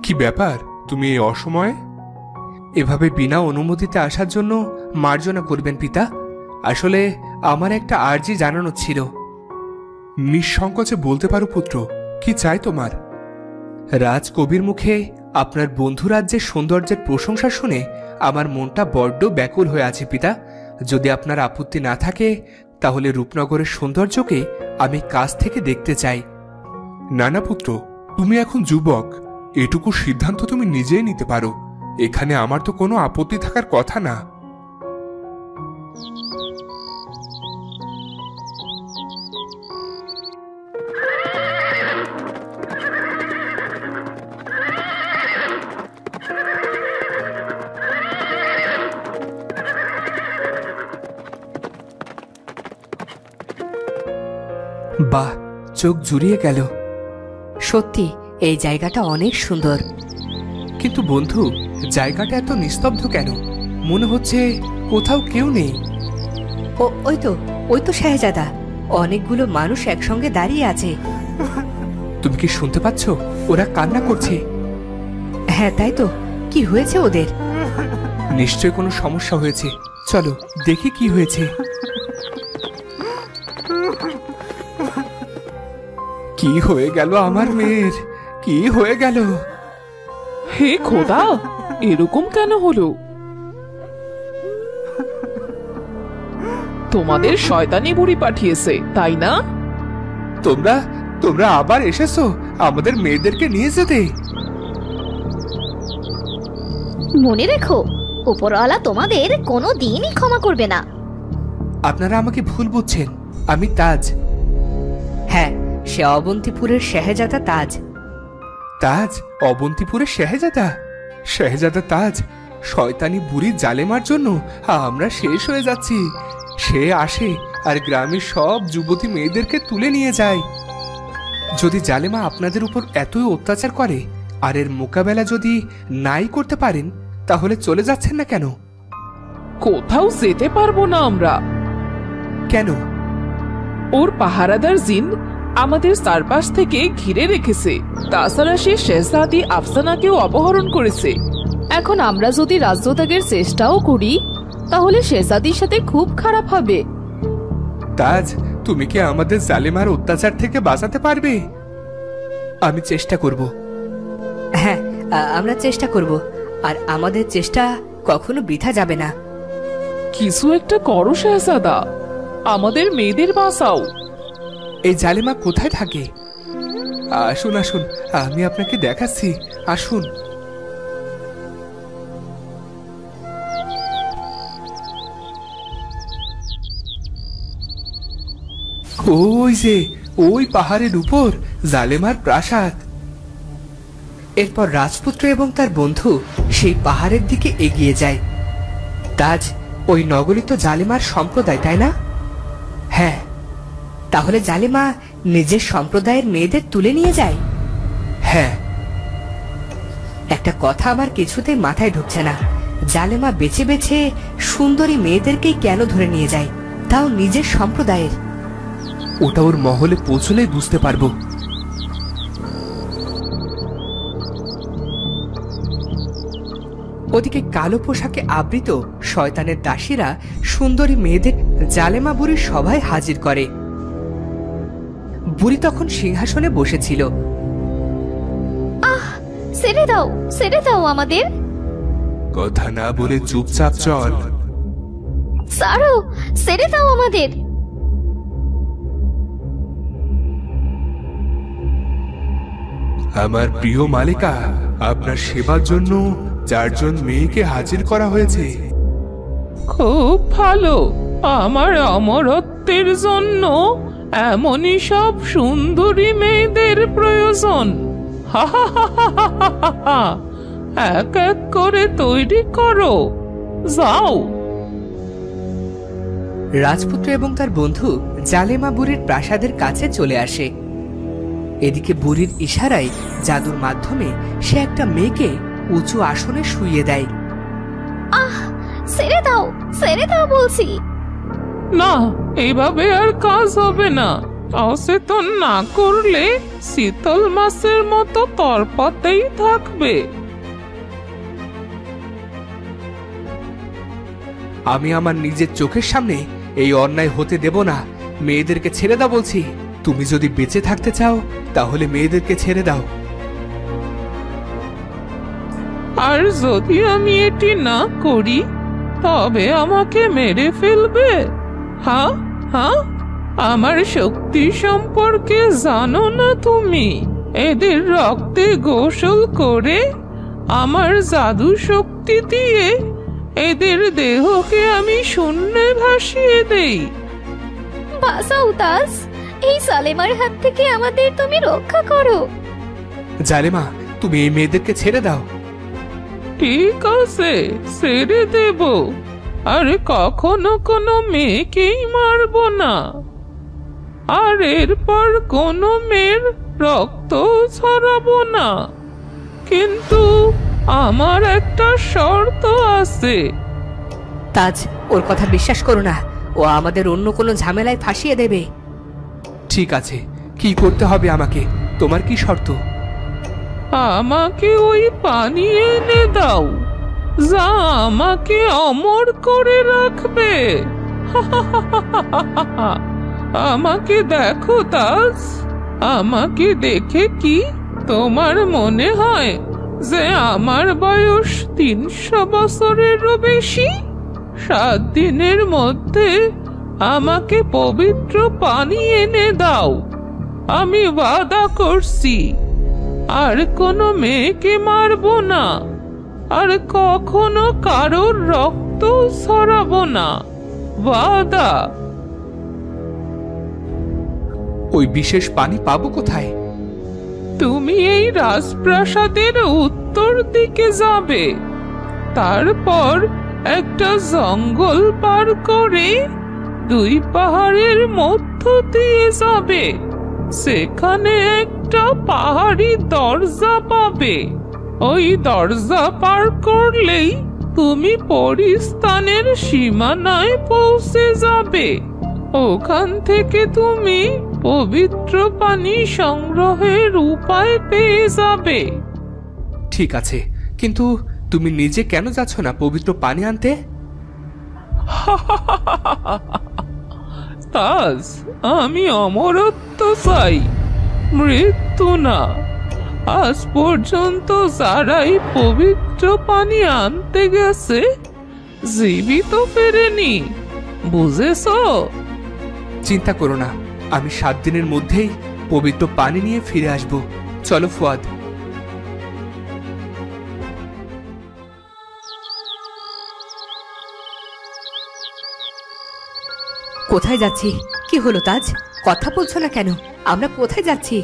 কি ব্যাপার, তুমি এই অসময়ে এভাবে বিনা অনুমতিতে আসার জন্য মার্জনা করবেন পিতা। আসলে আমার একটা আর্জি জানানো ছিল। নিঃসংকোচে বলতে পারো পুত্র, কি চাই তোমার? রাজকবির মুখে আপনার বন্ধু রাজ্যের সৌন্দর্যের প্রশংসা শুনে আমার মনটা বড্ড ব্যাকুল হয়ে আছে পিতা। যদি আপনার আপত্তি না থাকে তাহলে রূপনগরের সৌন্দর্যকে আমি কাছ থেকে দেখতে চাই। না না পুত্র, তুমি এখন যুবক, এটুকু সিদ্ধান্ত তুমি নিজেই নিতে পারো। এখানে আমার তো কোনো আপত্তি থাকার কথা না। বাহ, চোখ জুড়িয়ে গেল। সত্যি এই জায়গাটা অনেক সুন্দর। কিন্তু বন্ধু, জায়গাটা এত নিস্তব্ধ কেন? মনে হচ্ছে কোথাও কেউ নেই। ওই তো শাহজাদা, অনেকগুলো মানুষ একসঙ্গে দাঁড়িয়ে আছে। তুমি কি শুনতে পাচ্ছ? ওরা কান্না করছে। হ্যাঁ তাই তো, কি হয়েছে ওদের? নিশ্চয় কোনো সমস্যা হয়েছে, চলো দেখি কি হয়েছে। কি হয়ে গেল আমার মেয়ের? কি হয়ে গেল? হে খোদা, এরকম কেন হলো? তোমাদের শয়তানি বুড়ি পাঠিয়েছে, তাই না? তোমরা আবার এসেছো আমাদের মেয়েদেরকে নিয়ে যেতে? মনে রেখো, উপরওয়ালা তোমাদের কোনো দিনই ক্ষমা করবে না। আপনারা আমাকে ভুল বুঝছেন, আমি তাজ। হ্যাঁ, সে অবন্তিপুরের শাহজাদা তাজ। তাজ? অবন্তিপুরের শাহজাদা? শাহজাদা তাজ? শয়তানি বুড়ি জালেমার জন্য আমরা শেষ হয়ে যাচ্ছি। সে আসে আর গ্রামের সব যুবতী মেয়েদেরকে তুলে নিয়ে যায়। যদি জালেমা আপনাদের উপর এতই অত্যাচার করে আর এর মোকাবেলা যদি নাই করতে পারেন, তাহলে চলে যাচ্ছেন না কেন? কোথাও যেতে পারবো না আমরা। কেন? ওর পাহারাদার জিন আমাদের চারপাশ থেকে ঘিরে রেখেছে। তাছাড়া সে শেহজাদি আফসানাকেও অপহরণ করেছে। এখন আমরা যদি রাজ্যত্যাগের চেষ্টাও করি তাহলে শেহজাদির সাথে খুব খারাপ হবে। তাজ, তুমি কি আমাদের জালেমার অত্যাচার থেকে বাঁচাতে পারবে? আমি চেষ্টা করব। হ্যাঁ, আমরা চেষ্টা করব, আর আমাদের চেষ্টা কখনো বৃথা যাবে না। কিছু একটা করো শেহজাদা, আমাদের মেয়েদের বাঁচাও। এই জালেমা কোথায় থাকে? আসুন আসুন, আমি আপনাকে দেখাচ্ছি, আসুন। ওই যে ওই পাহাড়ের উপর জালেমার প্রাসাদ। এরপর রাজপুত্র এবং তার বন্ধু সেই পাহাড়ের দিকে এগিয়ে যায়। তাজ, ওই নগরী তো জালেমার সম্প্রদায়, তাই না? হ্যাঁ, তাহলে জালেমা নিজের সম্প্রদায়ের মেয়েদের তুলে নিয়ে যায়? হ্যাঁ। একটা কথা আমার কিছুতেই মাথায় ঢুকছে না। জালেমা বেছে বেছে সুন্দরী মেয়েদেরকেই কেন ধরে নিয়ে যায়, তাও নিজের সম্প্রদায়ের? ওটা ওর মহলে পৌঁছলেই বুঝতে পারবো। ওদিকে কালো পোশাকে আবৃত শয়তানের দাসীরা সুন্দরী মেয়েদের জালেমা বুড়ির সভায় হাজির করে। বুড়ি তখন সিংহাসনে বসেছিল। ছেড়ে দাও আমাদের। কথা না বলে চুপচাপ চল। ছাড়ো, ছেড়ে দাও আমাদের। আমার প্রিয় মালিকা, আপনার সেবার জন্য 4 জন মেয়েকে হাজির করা হয়েছে। খুব ভালো, আমার অমরত্বের জন্য এমনই সব সুন্দরী মেয়েদের প্রয়োজন। এক এক করে তৈরি করো, যাও। রাজপুত্র এবং তার বন্ধু জালেমা বুড়ির প্রাসাদের কাছে চলে আসে। এদিকে বুড়ির ইশারায় জাদুর মাধ্যমে সে একটা মেয়েকে উঁচু আসনে শুইয়ে দেয়। ছেড়ে দাও বলছি। না, এইভাবে আর কাজ হবে না। অচেতন না করলে শীতল মাছের মতো তরপাতেই থাকবে। আমি আমার নিজের চোখের সামনে এই অন্যায় হতে দেব না। মেয়েদেরকে ছেড়ে দাও বলছি। তুমি যদি বেঁচে থাকতে চাও তাহলে মেয়েদেরকে ছেড়ে দাও। আর যদি আমি এটি না করি তবে আমাকে মেরে ফেলবে? হ্যাঁ হ্যাঁ, আমার শক্তি সম্পর্কে জানো না তুমি? এদের রক্তে গোসল করে আমার জাদু শক্তি দিয়ে এদের দেহকে আমি শূন্যে ভাসিয়ে দেই। বাঁচাও তাজ, এই সালেমার হাত থেকে আমাদের তুমি রক্ষা করো। জালেমা, তুমি এই মেয়েদেরকে ছেড়ে দাও। ঠিক আছে, ছেড়ে দেব। আর কখনো কোনো মেয়েকেই মারব না। আর এরপর কোনো মেয়ের রক্ত ছড়াবো না। কিন্তু আমার একটা শর্ত আছে। তাজ, ওর কথা বিশ্বাস করো না। ও আমাদের অন্য কোনো ঝামেলায় ফাঁসিয়ে দেবে। ঠিক আছে, কি করতে হবে আমাকে? তোমার কি শর্ত? আমাকে ওই পানি এনে দাও, যা আমাকে অমর করে রাখবে। আমাকে দেখো তাজ, আমাকে দেখে কি তোমার মনে হয় যে আমার বয়স 300 বছরেরও বেশি? 7 দিনের মধ্যে আমাকে পবিত্র পানি এনে দাও। আমি ওয়াদা করছি আর কোনো মেয়েকে মারবো না, আর কখনো কারোর রক্ত ছড়াবো না। ওয়াদা। ওই বিশেষ পানি পাবো কোথায়? তুমি এই রাজপ্রাসাদের উত্তর দিকে যাবে, তারপর একটা জঙ্গল পার করে 2 পাহাড়ের মধ্য দিয়ে যাবে। সেখানে একটা পাহাড়ি দরজা পাবে। ওই দরজা পার করলেই তুমি পরিস্থানের সীমানায় পৌঁছে যাবে। ওখান থেকে তুমি পবিত্র পানি সংগ্রহের উপায় পেয়ে যাবে। ঠিক আছে, কিন্তু তুমি নিজে কেন যাচ্ছ না পবিত্র পানি আনতে? তাজ, আমি অমরত্ব চাই, মৃত্যু না। আজ পর্যন্ত যারাই পবিত্র পানি আনতে গেছে জীবিত ফেরেনি, বুঝেছো? চিন্তা করো না, আমি 7 দিনের মধ্যেই পবিত্র পানি নিয়ে ফিরে আসব। চলো ফুয়াদ। কোথায় যাচ্ছি? কি হলো তাজ, কথা বলছো না কেন? আমরা কোথায় যাচ্ছি?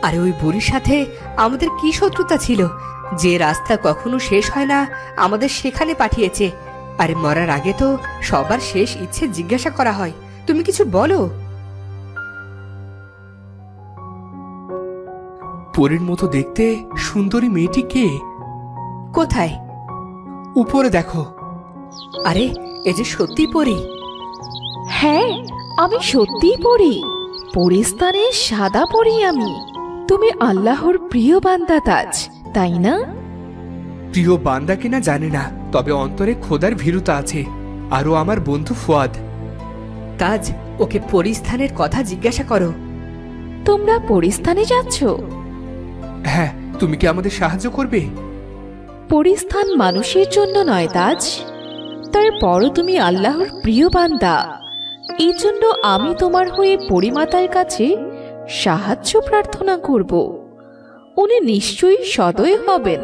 আরে ওই বুড়ির সাথে আমাদের কি শত্রুতা ছিল যে রাস্তা কখনো শেষ হয় না আমাদের সেখানে পাঠিয়েছে? আরে মরার আগে তো সবার শেষ ইচ্ছে জিজ্ঞাসা করা হয়। তুমি কিছু বলো। পরীর মতো দেখতে সুন্দরী মেয়েটি কে? কোথায়? উপরে দেখো। আরে এ যে সত্যি পরী। হ্যাঁ, আমি সত্যিই পড়ি। পরিস্তানের সাদা পড়ি আমি। তুমি আল্লাহর প্রিয় বান্দা তাজ, তাই না? প্রিয় বান্দা কিনা জানি না, তবে অন্তরে খোদার ভীরুতা আছে। আরও আমার বন্ধু ফুয়াদ। তাজ, ওকে পরিস্থানের কথা জিজ্ঞাসা করো। তোমরা পরিস্থানে যাচ্ছ? হ্যাঁ, তুমি কি আমাদের সাহায্য করবে? পরিস্থান মানুষের জন্য নয় তাজ, তারপরও তুমি আল্লাহর প্রিয় বান্দা। এই জন্য আমি তোমার হয়ে পরিমাতার কাছে সাহায্য প্রার্থনা করব। উনি নিশ্চয়ই সদয় হবেন।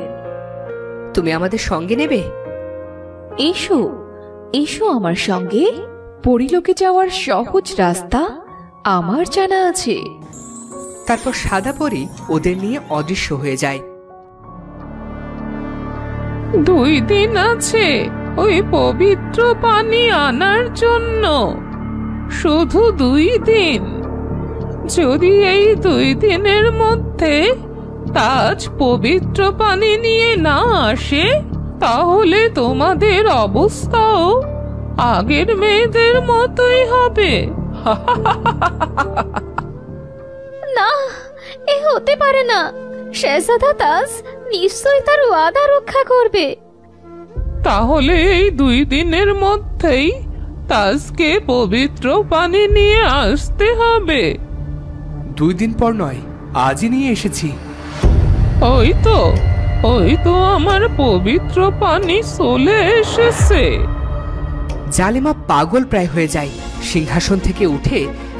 তুমি আমাদের সঙ্গে নেবে? এসো, এসো আমার সঙ্গে। পরিলোকে যাওয়ার সহজ রাস্তা আমার জানা আছে। তারপর সাদা পরী ওদের নিয়ে অদৃশ্য হয়ে যায়। 2 দিন আছে ওই পবিত্র পানি আনার জন্য, শুধু 2 দিন। যদি এই 2 দিনের মধ্যে তাজ পবিত্র পানি নিয়ে না আসে তাহলে তোমাদের অবস্থাও আগের মেয়েদের মতোই হবে। না, এ হতে পারে না। শেহজাদা তাজ নিশ্চয়ই তার ওয়াদা রক্ষা করবে। তাহলে এই 2 দিনের মধ্যেই তাজকে পবিত্র পানি নিয়ে আসতে হবে। 2 দিন পর নয়, আজই নিয়ে এসেছি। ওই তো আমার পবিত্র পানি চলে এসেছে। জালিমা পাগল প্রায় হয়ে যায়। সিংহাসন থেকে উঠে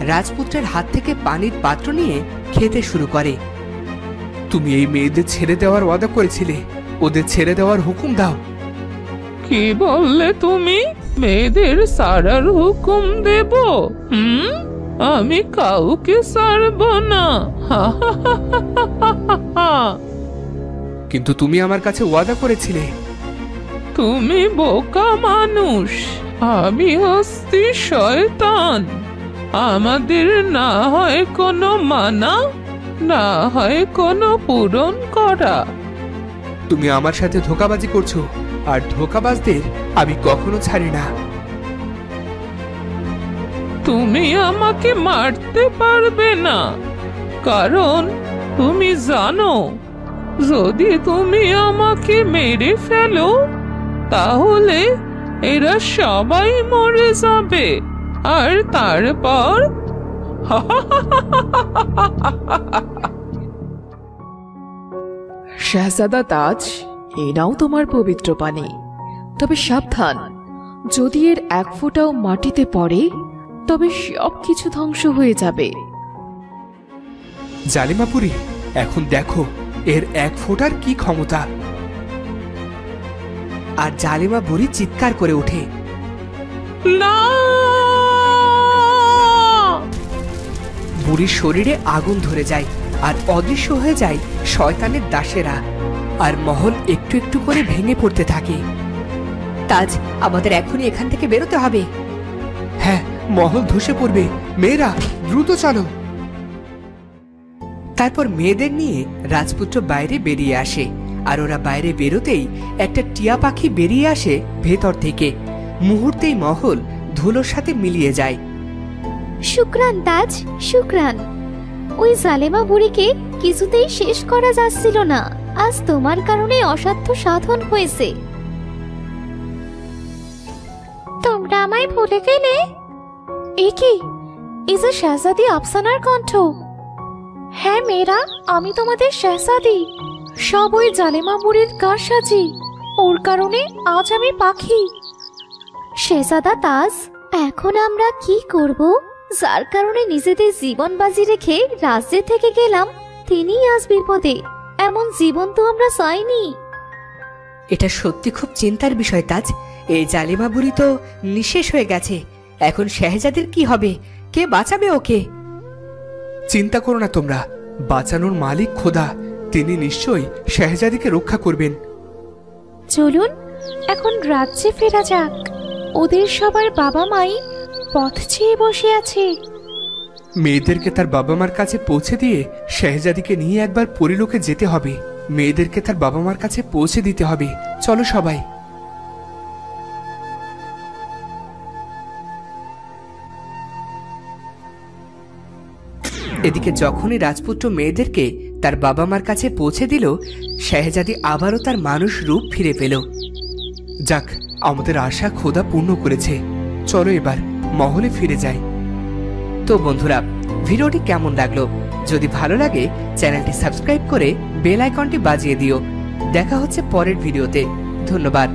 রাজপুত্রের হাত থেকে পানির পাত্র নিয়ে খেতে শুরু করে। তুমি এই মেয়েদের ছেড়ে দেওয়ার ওয়াদা করেছিলে, ওদের ছেড়ে দেওয়ার হুকুম দাও। কি বললে তুমি? মেয়েদের ছাড়ার হুকুম দেব? আমি কাউকে ছাড়ব না। কিন্তু তুমি আমার কাছে ওয়াদা করেছিলে। তুমি বোকা মানুষ, আমি হচ্ছি শয়তান। আমাদের না হয় কোনো মানা, না হয় কোনো পূরণ করা। তুমি আমার সাথে ধোঁকাবাজি করছো, আর ধোঁকাবাজদের আমি কখনো ছাড়ি না। তুমি আমাকে মারতে পারবে না, কারণ তুমি জানো যদি তুমি আমাকে মেরে ফেলো তাহলে এরা সবাই মরে যাবে, আর তারপর শাহজাদা তাজ, এই নাও তোমার পবিত্র পানি। তবে সাবধান, যদি এর 1 ফোঁটাও মাটিতে পড়ে তবে সবকিছু ধ্বংস হয়ে যাবে। জালিমাপুরী, এখন দেখো এর 1 ফোঁটার কি ক্ষমতা। আর জালিমা বুড়ি চিৎকার করে ওঠে। না! বুড়ির শরীরে আগুন ধরে যায় আর অদৃশ্য হয়ে যায় শয়তানের দাসেরা, আর মহল একটু একটু করে ভেঙে পড়তে থাকে। তাজ, আমাদের এখনই এখান থেকে বেরোতে হবে। হ্যাঁ, মহল ধসে পড়বে। মেয়েরা দ্রুত চলো। তারপর মেয়েদের নিয়ে রাজপুত্র বাইরে বেরিয়ে আসে, আর ওরা বাইরে বেরোতেই একটা টিয়া পাখি বেরিয়ে আসে ভেতর থেকে। মুহূর্তেই মহল ধুলোর সাথে মিলিয়ে যায়। শুক্রান তাজ, শুক্রান। ওই জালেমা বুড়িকে কিছুতেই শেষ করা যাচ্ছিল না। আজ তোমার কারণে অসাধ্য সাধন হয়েছে। তোমরা আমায় ভুলে গেলে? এ কি? এই যে শাহজাদি আফসানার কণ্ঠ। হ্যাঁ মেয়েরা, আমি তোমাদের শাহজাদি। সব ওই জালেমা বুড়ির কারসাজি। ওর কারণে আজ আমি পাখি। শেহজাদা তাজ, এখন আমরা কি করব? যার কারণে নিজেদের জীবন বাজি রেখে রাজ্যে থেকে গেলাম, তিনিই আজ বিপদে। এমন জীবন তো আমরা চাইনি। এটা সত্যি খুব চিন্তার বিষয় তাজ। এই জালিমা বুড়ি তো নিঃশেষ হয়ে গেছে। এখন শাহজাদির কি হবে? কে বাঁচাবে ওকে? চিন্তা করো না তোমরা, বাঁচানোর মালিক খোদা, তিনি নিশ্চয়ই শাহজাদিকে রক্ষা করবেন। চলুন এখন রাজ্যে ফেরা যাক। ওদের সবার বাবা মাই পথ চেয়ে বসে আছে। মেয়েদেরকে তার বাবা মার কাছে পৌঁছে দিয়ে শাহজাদিকে নিয়ে একবার পরিলোকে যেতে হবে। মেয়েদেরকে তার বাবা মার কাছে পৌঁছে দিতে হবে। চলো সবাই। এদিকে যখনই রাজপুত্র মেয়েদেরকে তার বাবা মার কাছে পৌঁছে দিল, শাহজাদি আবারও তার মানুষ রূপ ফিরে পেল। যাক, আমাদের আশা খোদা পূর্ণ করেছে। চলো এবার মহলে ফিরে যাই। তো বন্ধুরা, ভিডিওটি কেমন লাগলো? যদি ভালো লাগে চ্যানেলটি সাবস্ক্রাইব করে বেল আইকনটি বাজিয়ে দিও। দেখা হচ্ছে পরের ভিডিওতে। ধন্যবাদ।